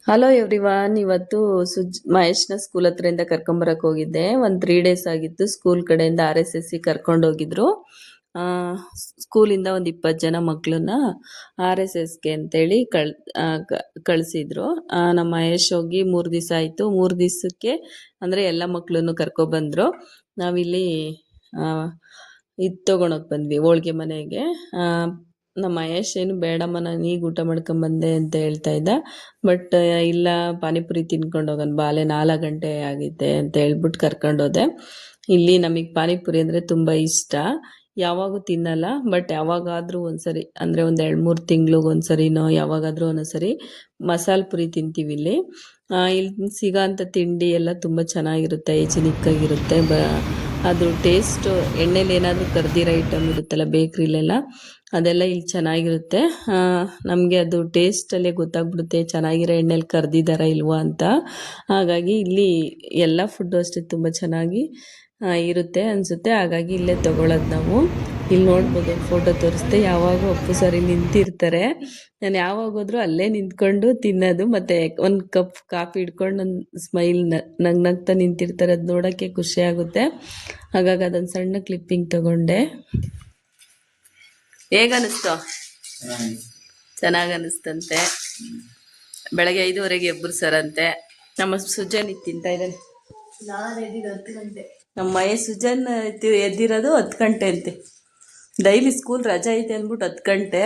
Hello everyone, ಇವತ್ತು ಮಹೇಶ್ನ school ಹತ್ರದಿಂದ ಕರ್ಕೊಂಬರಕ್ಕೆ ಹೋಗಿದ್ದೆ. ಒಂದು 3 ಡೇಸ್ ಆಗಿತ್ತು. ಸ್ಕೂಲ್ ಕಡೆಯಿಂದ RSS ಕರ್ಕೊಂಡೋಗಿದ್ರು. ಸ್ಕೂಲಿಂದ ಒಂದು 20 ಜನ ಮಕ್ಕಳನ್ನ RSSಗೆ ಅಂತೇಳಿ ಕಳಿಸಿದ್ರು. ನಮ್ಮ ಮಹೇಶ್ ಹೋಗಿ 3 ದಿವಸ ಆಯಿತು. 3 ದಿವಸಕ್ಕೆ ಅಂದರೆ ಎಲ್ಲ ಮಕ್ಕಳನ್ನು ಕರ್ಕೊಬಂದರು. ನಾವಿಲ್ಲಿ ಇದು ತೊಗೊಳಕ್ಕೆ ಬಂದ್ವಿ, ಹೋಳ್ಗೆ ಮನೆಗೆ. ನಮ್ಮ ಮಹೇಶ್ ಏನು ಬೇಡಮ್ಮ, ನಾನು ಈಗ ಊಟ ಮಾಡ್ಕೊಂಬಂದೆ ಅಂತ ಹೇಳ್ತಾ ಇದ್ದ. ಬಟ್ ಇಲ್ಲ, ಪಾನಿಪುರಿ ತಿನ್ಕೊಂಡು ಹೋಗೋಣ ಬಾಲೆ, 4 ಗಂಟೆ ಆಗಿದೆ ಅಂತ ಹೇಳ್ಬಿಟ್ಟು ಕರ್ಕೊಂಡೋದೆ. ಇಲ್ಲಿ ನಮಗೆ ಪಾನಿಪುರಿ ಅಂದರೆ ತುಂಬ ಇಷ್ಟ. ಯಾವಾಗೂ ತಿನ್ನಲ್ಲ, ಬಟ್ ಯಾವಾಗಾದರೂ ಒಂದ್ಸರಿ, ಅಂದರೆ ಒಂದು 2-3 ತಿಂಗ್ಳಿಗೆ ಒಂದ್ಸರಿನೋ ಯಾವಾಗಾದರೂ ಒಂದೊಂದ್ಸರಿ ಮಸಾಲೆ ಪುರಿ ತಿಂತೀವಿ ಇಲ್ಲಿ. ಇಲ್ಲಿ ಸಿಗೋಂಥ ತಿಂಡಿ ಎಲ್ಲ ತುಂಬ ಚೆನ್ನಾಗಿರುತ್ತೆ, ಹೈಜಿನಿಕ್ಕಾಗಿರುತ್ತೆ. ಅದು ಟೇಸ್ಟು, ಎಣ್ಣೆಲಿ ಏನಾದರೂ ಕರ್ದಿರೋ ಐಟಮ್ ಇರುತ್ತಲ್ಲ ಬೇಕ್ರಿಲೆಲ್ಲ, ಅದೆಲ್ಲ ಇಲ್ಲಿ ಚೆನ್ನಾಗಿರುತ್ತೆ. ನಮಗೆ ಅದು ಟೇಸ್ಟಲ್ಲೇ ಗೊತ್ತಾಗ್ಬಿಡುತ್ತೆ ಚೆನ್ನಾಗಿರೋ ಎಣ್ಣೆಲಿ ಕರ್ದಿದ್ದಾರಾ ಇಲ್ವಾ ಅಂತ. ಹಾಗಾಗಿ ಇಲ್ಲಿ ಎಲ್ಲ ಫುಡ್ಡು ಅಷ್ಟೇ ತುಂಬ ಚೆನ್ನಾಗಿ ಇರುತ್ತೆ ಅನಿಸುತ್ತೆ. ಹಾಗಾಗಿ ಇಲ್ಲೇ ತೊಗೊಳೋದು ನಾವು. ಇಲ್ಲಿ ನೋಡ್ಬೋದು, ಫೋಟೋ ತೋರಿಸ್ದೆ, ಯಾವಾಗ ಅಪ್ಪು ಸರಿ ನಿಂತಿರ್ತಾರೆ. ನಾನು ಯಾವಾಗ ಹೋದ್ರೂ ಅಲ್ಲೇ ನಿಂತ್ಕೊಂಡು ತಿನ್ನೋದು. ಮತ್ತು ಒಂದು ಕಪ್ ಕಾಫಿ ಹಿಡ್ಕೊಂಡು ಒಂದು ಸ್ಮೈಲ್ ನಗ್ನಗ್ತಾ ನಿಂತಿರ್ತಾರೆ. ಅದು ನೋಡೋಕ್ಕೆ ಖುಷಿ ಆಗುತ್ತೆ. ಹಾಗಾಗಿ ಅದೊಂದು ಸಣ್ಣ ಕ್ಲಿಪ್ಪಿಂಗ್ ತೊಗೊಂಡೆ. ಹೇಗನ್ನಿಸ್ತು? ಚೆನ್ನಾಗಿ ಅನ್ನಿಸ್ತಂತೆ. ಬೆಳಗ್ಗೆ 5:30 ಎಬ್ಬರ್ಸರಂತೆ. ನಮ್ಮ ಸುಜನ್ ತಿಂತಾ ಇದ್ದಾನೆ. ನಾನು ಎದ್ದಿದ್ದು 10 ಗಂಟೆ. ನಮ್ಮ ಮನೆ ಸುಜನ್ ಎದ್ದಿರೋದು 10 ಗಂಟೆ ಅಂತೆ. ಡೈಲಿ ಸ್ಕೂಲ್ ರಜೆ ಐತೆ ಅಂದ್ಬಿಟ್ಟು 10 ಗಂಟೆ.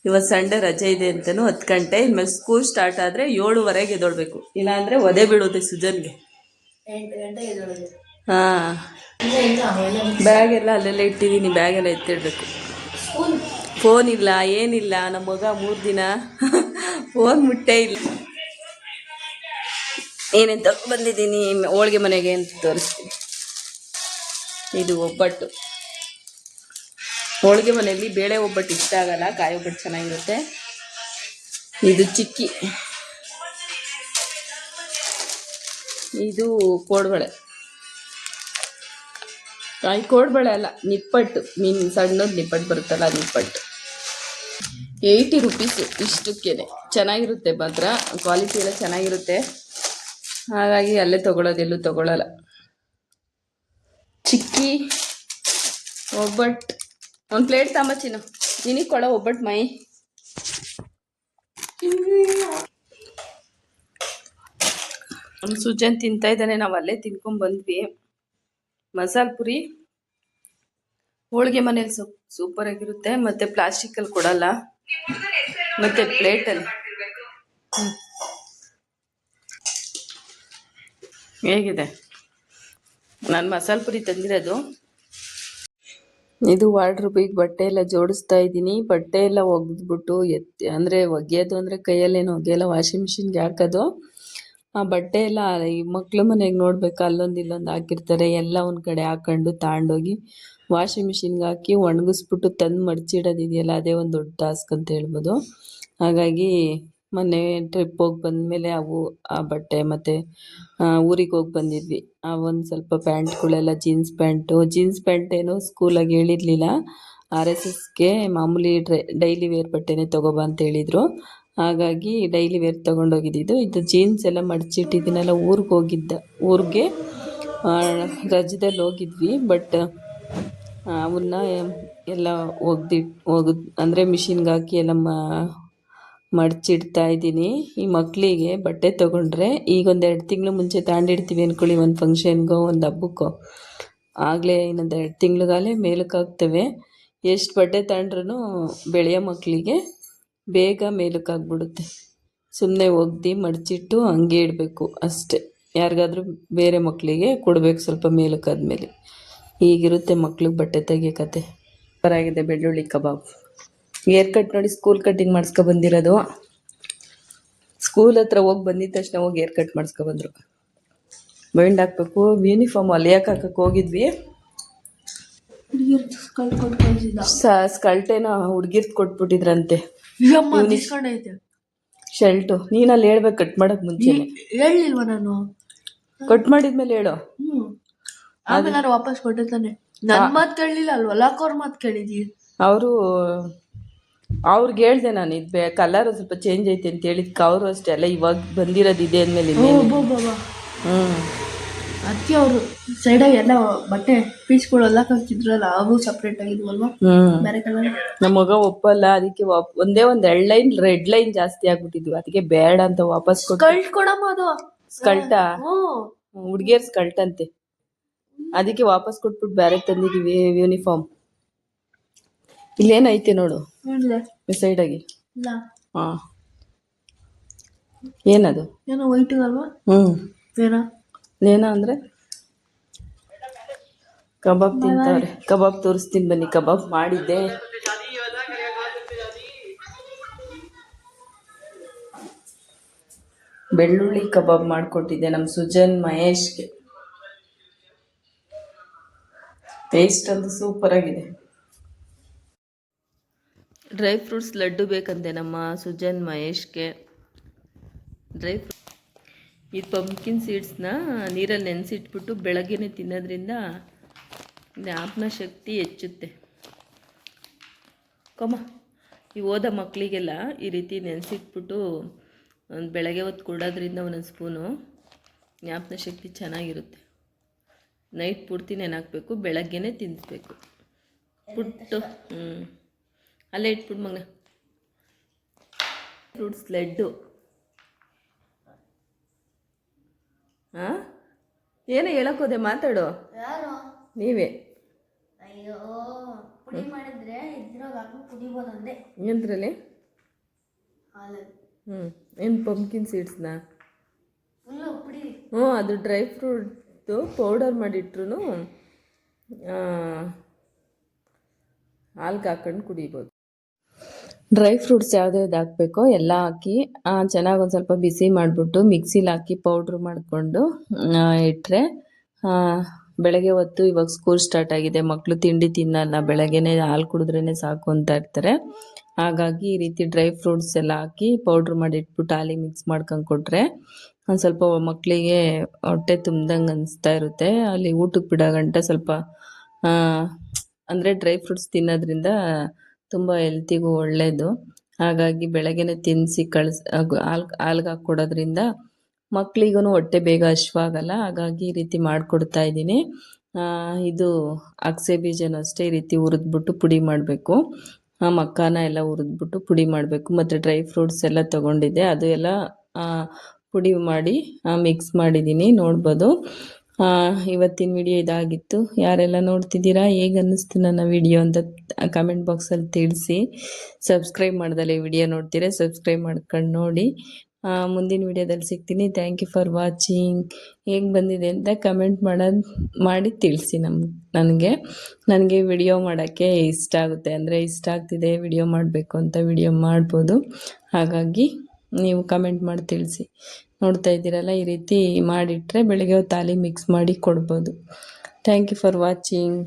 ಇವತ್ತು ಸಂಡೇ ರಜೆ ಇದೆ ಅಂತಲೂ 10 ಗಂಟೆ. ಇನ್ಮೇಲೆ ಸ್ಕೂಲ್ ಸ್ಟಾರ್ಟ್ ಆದರೆ 7:15 ಎದ್ದೊಳ್ಬೇಕು, ಇಲ್ಲಾಂದರೆ ಒದೆ ಬೀಳುತ್ತೆ ಸುಜನ್ಗೆ. 8 ಗಂಟೆಗೆ ಎದ್ದೊಳ್ಬೇಕು. ಹಾಂ, ಬ್ಯಾಗ್ ಎಲ್ಲ ಅಲ್ಲೆಲ್ಲ ಇಟ್ಟಿದ್ದೀನಿ, ಬ್ಯಾಗೆಲ್ಲ ಎತ್ತಿಡಬೇಕು. ಫೋನ್ ಇಲ್ಲ, ಏನಿಲ್ಲ. ನಮ್ಮ ಮಗ 3 ದಿನ ಫೋನ್ ಮುಟ್ಟೇ ಇಲ್ಲ. ಏನೇನು ತಗೊಂಡ್ಬಂದಿದ್ದೀನಿ ಹೋಳ್ಗೆ ಮನೆಗೆ ಅಂತ ತೋರಿಸ್ತೀನಿ. ಇದು ಒಬ್ಬಟ್ಟು. ಹೋಳ್ಗೆ ಮನೆಯಲ್ಲಿ ಬೇಳೆ ಒಬ್ಬಟ್ಟು ಇಷ್ಟ ಆಗಲ್ಲ, ಕಾಯಿ ಒಬ್ಬಟ್ಟು ಚೆನ್ನಾಗಿರುತ್ತೆ. ಇದು ಚಿಕ್ಕಿ, ಇದು ಕೋಡ್ಬಳೆ. ಕಾಯಿ ಕೋಡ್ಬಳೆ ಅಲ್ಲ, ನಿಪ್ಪಟ್ಟು. ಮೀನು ಸಣ್ಣದು ನಿಪ್ಪಟ್ಟು ಬರುತ್ತಲ್ಲ, ನಿಪ್ಪಟ್ಟು. 80 ರೂಪೀಸು ಇಷ್ಟಕ್ಕೇನೆ. ಚೆನ್ನಾಗಿರುತ್ತೆ ಮಾತ್ರ, ಕ್ವಾಲಿಟಿ ಎಲ್ಲ ಚೆನ್ನಾಗಿರುತ್ತೆ. ಹಾಗಾಗಿ ಅಲ್ಲೇ ತೊಗೊಳೋದು, ಎಲ್ಲೂ ತೊಗೊಳಲ್ಲ. ಚಿಕ್ಕಿ ಒಬ್ಬಟ್ಟು. ಒಂದು ಪ್ಲೇಟ್ ತಾಂಬಚ್ಚಿನ, ನಿನಗೆ ಕೊಡೋ ಒಬ್ಬಟ್ಟು ಮೈ. ಸುಜನ್ ತಿಂತಾ ಇದ್ದಾನೆ, ನಾವು ಅಲ್ಲೇ ತಿನ್ಕೊಂಡ್ಬಂದ್ವಿ. ಮಸಾಲೆ ಪುರಿ ಹೋಳಿಗೆ ಮನೇಲಿ ಸೂಪರ್ ಆಗಿರುತ್ತೆ. ಮತ್ತು ಪ್ಲಾಸ್ಟಿಕಲ್ಲಿ ಕೊಡಲ್ಲ, ಮತ್ತು ಪ್ಲೇಟಲ್ಲಿ. ಹೇಗಿದೆ? ನಾನು ಮಸಾಲೆ ಪುರಿ ತಂದಿರೋದು. ಇದು ವಾರ್ಡ್ರೋಬಿಗೆ ಬಟ್ಟೆ ಎಲ್ಲ ಜೋಡಿಸ್ತಾ ಇದ್ದೀನಿ. ಬಟ್ಟೆ ಎಲ್ಲ ಒಗೆದ್ಬಿಟ್ಟು ಅಂದರೆ ಒಗೆಯೋದು ಅಂದರೆ ಕೈಯಲ್ಲೇನು ಒಗೆಯಲ್ಲ, ವಾಷಿಂಗ್ ಮಿಷಿನ್ಗೆ ಹಾಕೋದು. ಆ ಬಟ್ಟೆ ಎಲ್ಲ ಈ ಮಕ್ಳು ಮನೆಗೆ ನೋಡ್ಬೇಕು, ಅಲ್ಲೊಂದು ಇಲ್ಲೊಂದು ಹಾಕಿರ್ತಾರೆ. ಎಲ್ಲ ಒಂದು ಕಡೆ ಹಾಕೊಂಡು ತಗೊಂಡೋಗಿ ವಾಷಿಂಗ್ ಮಿಷಿನ್ಗೆ ಹಾಕಿ ಒಣಗಿಸ್ಬಿಟ್ಟು ತಂದು ಮಡಚಿಡೋದಿದೆಯಲ್ಲ, ಅದೇ ಒಂದು ದೊಡ್ಡ ಟಾಸ್ಕ್ ಅಂತ ಹೇಳ್ಬೋದು. ಹಾಗಾಗಿ ಮೊನ್ನೆ ಟ್ರಿಪ್ ಹೋಗಿ ಬಂದಮೇಲೆ ಆ ಬಟ್ಟೆ, ಮತ್ತು ಊರಿಗೆ ಹೋಗಿ ಬಂದಿದ್ವಿ. ಒಂದು ಸ್ವಲ್ಪ ಪ್ಯಾಂಟ್ಗಳೆಲ್ಲ ಜೀನ್ಸ್ ಪ್ಯಾಂಟ್ ಏನೋ ಸ್ಕೂಲಾಗಿ ಹೇಳಿರಲಿಲ್ಲ. RSSಗೆ ಮಾಮೂಲಿ ಡೈಲಿ ವೇರ್ ಬಟ್ಟೆನೇ ತೊಗೊಬಾ ಅಂತ ಹೇಳಿದರು. ಹಾಗಾಗಿ ಡೈಲಿ ವೇರ್ ತೊಗೊಂಡೋಗಿದ್ದು. ಇದು ಜೀನ್ಸ್ ಎಲ್ಲ ಮಡಚಿಟ್ಟಿದ್ದೀನಲ್ಲ, ಊರಿಗೆ ರಜದಲ್ಲಿ ಹೋಗಿದ್ವಿ. ಬಟ್ ಅವನ್ನ ಎಲ್ಲ ಅಂದರೆ ಮಿಷಿನ್ಗೆ ಹಾಕಿ ಎಲ್ಲ ಮಡಚಿಡ್ತಾ ಇದ್ದೀನಿ. ಈ ಮಕ್ಕಳಿಗೆ ಬಟ್ಟೆ ತೊಗೊಂಡ್ರೆ ಈಗ 1-2 ತಿಂಗಳು ಮುಂಚೆ ತಗೊಂಡಿರ್ತೀವಿ ಅಂದ್ಕೊಳ್ಳಿ, ಒಂದು ಫಂಕ್ಷನ್ಗೋ ಒಂದು ಹಬ್ಬಕ್ಕೋ, ಆಗಲೇ ಇನ್ನೊಂದು 2 ತಿಂಗಳಿಗಾಲೇ ಮೇಲಕ್ಕಾಗ್ತವೆ. ಎಷ್ಟು ಬಟ್ಟೆ ತಗೊಂಡ್ರೂ ಬೆಳೆಯೋ ಮಕ್ಕಳಿಗೆ ಬೇಗ ಮೇಲಕ್ಕಾಗ್ಬಿಡುತ್ತೆ. ಸುಮ್ಮನೆ ಒಗ್ದು ಮಡಚಿಟ್ಟು ಹಂಗೆ ಇಡಬೇಕು ಅಷ್ಟೇ. ಯಾರಿಗಾದ್ರೂ ಬೇರೆ ಮಕ್ಕಳಿಗೆ ಕೊಡಬೇಕು ಸ್ವಲ್ಪ ಮೇಲಕ್ಕಾದ್ಮೇಲೆ. ಹೀಗಿರುತ್ತೆ ಮಕ್ಳಿಗೆ ಬಟ್ಟೆ ತೆಗಿಯೋ ಕತೆ. ಬರಾಗಿದೆ ಬೆಳ್ಳುಳ್ಳಿ ಕಬಾಬ್. ಹೇರ್ ಕಟ್ ನೋಡಿ, ಸ್ಕೂಲ್ ಕಟ್ಟಿಂಗ್ ಮಾಡಿಸ್ಕೊಬಂದಿರೋದು. ಸ್ಕೂಲ್ ಹತ್ರ ಹೋಗಿ ಬಂದಿದ್ದ ತಕ್ಷಣ ಹೋಗಿ ಹೇರ್ ಕಟ್ ಮಾಡಿಸ್ಕೊಬಂದರು. ಬೈಂಡ್ ಹಾಕಬೇಕು, ಯೂನಿಫಾರ್ಮ್ ಹೊಲಿಯಕ್ಕೆ ಹಾಕಕ್ಕೆ ಹೋಗಿದ್ವಿ. ಸ್ಕಲ್ಟೇನೋ ಹುಡುಗಿರ್ದು ಕೊಟ್ಬಿಟ್ಟಿದ್ರಂತೆ, ಶರ್ಟು. ನೀನಲ್ಲಿ ಹೇಳ್ಬೇಕು ಕಟ್ ಮಾಡೋಕೆ ಮುಂಚೆ. ಹೇಳಿಲ್ವ ನಾನು? ಕಟ್ ಮಾಡಿದ್ಮೇಲೆ ಹೇಳು. ಆಮೇಲೆ ವಾಪಸ್ ಕೊಟ್ಟಿರ್ತಾನೆ. ನನ್ನ ಮಾತು ಕೇಳಲಿಲ್ಲ ಅಲ್ವ, ಲಕ್ ಅವ್ರ ಮಾತು ಕೇಳಿದ್ವಿ. ಅವರು ಅವ್ರಿಗೆ ಹೇಳ್ದೆ ನಾನು ಇದು ಕಲರ್ ಸ್ವಲ್ಪ ಚೇಂಜ್ ಐತೆ ಅಂತ ಹೇಳಿದ್ಕೆ ಅವರು ಅಷ್ಟೇ ಅಲ್ಲ ಇವಾಗ ಬಂದಿರೋದು ಇದೆ ಅಂದಮೇಲೆ ಒಬ್ಬೊಬ್ಬ ಹ್ಞೂ ಅದಕ್ಕೆ ಅವರು ಸೈಡಾಗಿ ಎಲ್ಲ ಬಟ್ಟೆ ಪೀಸ್ಗಳು ಎಲ್ಲ ಹಾಕಿದ್ರಲ್ಲ ಅವು ಸಪ್ರೇಟ್ ಆಗಿದ್ವಲ್ವಾ ಹ್ಞೂ ಬೇರೆ ಕಲರ್. ನಮ್ಮ ಮಗ ಒಪ್ಪಲ್ಲ ಅದಕ್ಕೆ ಒಂದೇ ಒಂದು ರೆಡ್ ಲೈನ್ ಜಾಸ್ತಿ ಆಗ್ಬಿಟ್ಟಿದ್ವಿ ಅದಕ್ಕೆ ಬೇಡ ಅಂತ ವಾಪಸ್ ಕೊಟ್ಟು ಕಳ್ಟ್ ಕೊಡಮ್ಮ ಅದು. ಸ್ಕಲ್ಟಾ ಹ್ಞೂ ಹುಡುಗಿಯರ್ ಸ್ಕಲ್ಟ್ ಅಂತೆ ಅದಕ್ಕೆ ವಾಪಸ್ ಕೊಟ್ಬಿಟ್ಟು ಬೇರೆ ತಂದಿದ್ದೀವಿ ಯೂನಿಫಾರ್ಮ್. ಇಲ್ಲೇನೈತೆ ನೋಡು ಇಲ್ಲ ಸೈಡಾಗಿ. ಇಲ್ಲ ಹಾಂ ಏನದು? ಏನೋ ವೈಟ್ ಅಲ್ವಾ ಹ್ಞೂ ಏನೋ ಏನ ಅಂದರೆ ಕಬಾಬ್ ತಿಂತವ್ರೆ. ಕಬಾಬ್ ತೋರಿಸ್ತೀನಿ ಬನ್ನಿ. ಕಬಾಬ್ ಮಾಡಿದ್ದೆ. ಬೆಳ್ಳುಳ್ಳಿ ಕಬಾಬ್ ಮಾಡಿಕೊಟ್ಟಿದ್ದೆ ನಮ್ಮ ಸುಜನ್ ಮಹೇಶ್ಗೆ. ಟೇಸ್ಟ್ ಅಂತೂ ಸೂಪರ್ ಆಗಿದೆ. ಡ್ರೈ ಫ್ರೂಟ್ಸ್ ಲಡ್ಡು ಬೇಕಂತೆ ನಮ್ಮ ಸುಜನ್ ಮಹೇಶ್ಗೆ. ಈ ಪಂಪ್ಕಿನ್ ಸೀಡ್ಸ್ನ ನೀರಲ್ಲಿ ನೆನೆಸಿಟ್ಬಿಟ್ಟು ಬೆಳಗ್ಗೆನೇ ತಿನ್ನೋದ್ರಿಂದ ಜ್ಞಾಪನ ಶಕ್ತಿ ಹೆಚ್ಚುತ್ತೆ. ಈ ಓದೋ ಮಕ್ಕಳಿಗೆಲ್ಲ ಈ ರೀತಿ ನೆನೆಸಿಟ್ಬಿಟ್ಟು ಒಂದು ಬೆಳಗ್ಗೆ ಹೊತ್ತು ಕೊಡೋದ್ರಿಂದ ಒಂದೊಂದು ಸ್ಪೂನು ಜ್ಞಾಪನ ಶಕ್ತಿ ಚೆನ್ನಾಗಿರುತ್ತೆ. ನೈಟ್ ಪೂರ್ತಿ ನೆನಾಕಬೇಕು, ಬೆಳಗ್ಗೆನೇ ತಿನ್ನಿಸ್ಬೇಕು. ಪುಟ್ಟು ಅಲ್ಲೇ ಇಟ್ಬಿಟ್ಟು ಮಗನ. ಫ್ರೂಟ್ಸ್ ಲಡ್ಡು. ಹಾಂ ಏನೋ ಹೇಳೋಕ್ಕೋದೆ, ಮಾತಾಡು. ಯಾರು ನೀವೇ. ಅಯ್ಯೋ ಪುಡಿ ಮಾಡಿದ್ರೆ ಇದ್ರಾಗ ಹಾಕಿ ಕುಡಿಬೋದಂದೆ ಏನರಲ್ಲಿ? ಹಾಲಲ್ಲಿ. ಏನು ಪಂಪ್ಕಿನ್ ಸೀಡ್ಸ್ನ? ಫುಲ್ಲು ಪುಡಿ. ಅದು ಡ್ರೈ ಫ್ರೂಟ್ದು ಪೌಡರ್ ಮಾಡಿಟ್ರು ಹಾಲ್ಗೆ ಹಾಕೊಂಡು ಕುಡಿಬೋದು. ಡ್ರೈ ಫ್ರೂಟ್ಸ್ ಯಾವ್ದು ಹಾಕಬೇಕೋ ಎಲ್ಲ ಹಾಕಿ ಚೆನ್ನಾಗಿ ಒಂದು ಸ್ವಲ್ಪ ಬಿಸಿ ಮಾಡಿಬಿಟ್ಟು ಮಿಕ್ಸಿಲಿ ಹಾಕಿ ಪೌಡ್ರ್ ಮಾಡಿಕೊಂಡು ಇಟ್ಟರೆ ಬೆಳಗ್ಗೆ ಹೊತ್ತು ಇವಾಗ ಸ್ಕೂಲ್ ಸ್ಟಾರ್ಟ್ ಆಗಿದೆ, ಮಕ್ಕಳು ತಿಂಡಿ ತಿನ್ನಲ್ಲ, ಬೆಳಗ್ಗೆನೇ ಹಾಲು ಕುಡಿದ್ರೇ ಸಾಕು ಅಂತ ಇರ್ತಾರೆ. ಹಾಗಾಗಿ ಈ ರೀತಿ ಡ್ರೈ ಫ್ರೂಟ್ಸ್ ಎಲ್ಲ ಹಾಕಿ ಪೌಡ್ರ್ ಮಾಡಿ ಇಟ್ಬಿಟ್ಟು ಹಾಲಿಗೆ ಮಿಕ್ಸ್ ಮಾಡ್ಕೊಂಡು ಕೊಟ್ಟರೆ ಒಂದು ಸ್ವಲ್ಪ ಮಕ್ಕಳಿಗೆ ಹೊಟ್ಟೆ ತುಂಬ್ದಂಗೆ ಅನಿಸ್ತಾ ಇರುತ್ತೆ. ಅಲ್ಲಿ ಊಟಕ್ಕೆ ಬಿಡೋ ಗಂಟ ಸ್ವಲ್ಪ ಅಂದರೆ ಡ್ರೈ ಫ್ರೂಟ್ಸ್ ತಿನ್ನೋದ್ರಿಂದ ತುಂಬ ಹೆಲ್ತಿಗೂ ಒಳ್ಳೆಯದು. ಹಾಗಾಗಿ ಬೆಳಗ್ಗೆನೇ ತಿನ್ನಿಸಿ ಹಾಲ್ಗೆ ಹಾಕಿ ಕೊಡೋದ್ರಿಂದ ಮಕ್ಕಳಿಗೂ ಹೊಟ್ಟೆ ಬೇಗ ಹಶ್ವಾಗಲ್ಲ. ಹಾಗಾಗಿ ಈ ರೀತಿ ಮಾಡಿಕೊಡ್ತಾ ಇದ್ದೀನಿ. ಇದು ಅಗಸೆ ಬೀಜನೂ ಅಷ್ಟೇ ಈ ರೀತಿ ಹುರಿದ್ಬಿಟ್ಟು ಪುಡಿ ಮಾಡಬೇಕು. ಮಕ್ಕಾನ ಎಲ್ಲ ಹುರಿದ್ಬಿಟ್ಟು ಪುಡಿ ಮಾಡಬೇಕು. ಮತ್ತು ಡ್ರೈ ಫ್ರೂಟ್ಸ್ ಎಲ್ಲ ತೊಗೊಂಡಿದ್ದೆ, ಅದು ಎಲ್ಲ ಪುಡಿ ಮಾಡಿ ಮಿಕ್ಸ್ ಮಾಡಿದ್ದೀನಿ, ನೋಡ್ಬೋದು. ಇವತ್ತಿನ ವಿಡಿಯೋ ಇದಾಗಿತ್ತು. ಯಾರೆಲ್ಲ ನೋಡ್ತಿದ್ದೀರಾ, ಹೇಗೆ ಅನ್ನಿಸ್ತು ನನ್ನ ವಿಡಿಯೋ ಅಂತ ಕಮೆಂಟ್ ಬಾಕ್ಸಲ್ಲಿ ತಿಳಿಸಿ. ಸಬ್ಸ್ಕ್ರೈಬ್ ಮಾಡ್ದಲೆ ವಿಡಿಯೋ ನೋಡ್ತೀರಾ, ಸಬ್ಸ್ಕ್ರೈಬ್ ಮಾಡ್ಕೊಂಡು ನೋಡಿ. ಮುಂದಿನ ವಿಡಿಯೋದಲ್ಲಿ ಸಿಗ್ತೀನಿ. Thank you for watching. ಹೇಗೆ ಬಂದಿದೆ ಅಂತ ಕಮೆಂಟ್ ಮಾಡಿ ತಿಳಿಸಿ ನನಗೆ ವಿಡಿಯೋ ಮಾಡೋಕ್ಕೆ ಇಷ್ಟ ಆಗುತ್ತೆ. ಅಂದರೆ ಇಷ್ಟ ಆಗ್ತಿದೆ ವಿಡಿಯೋ ಮಾಡಬೇಕು ಅಂತ ವಿಡಿಯೋ ಮಾಡ್ಬೋದು. ಹಾಗಾಗಿ ನೀವು ಕಮೆಂಟ್ ಮಾಡಿ ತಿಳಿಸಿ. ನೋಡ್ತಾ ಇದ್ದೀರಲ್ಲ, ಈ ರೀತಿ ಮಾಡಿಟ್ರೆ ಬೆಳಗ್ಗೆ ಹೊತ್ತು ಹಾಲಿಗೆ ಮಿಕ್ಸ್ ಮಾಡಿ ಕೊಡ್ಬೋದು. Thank you for watching.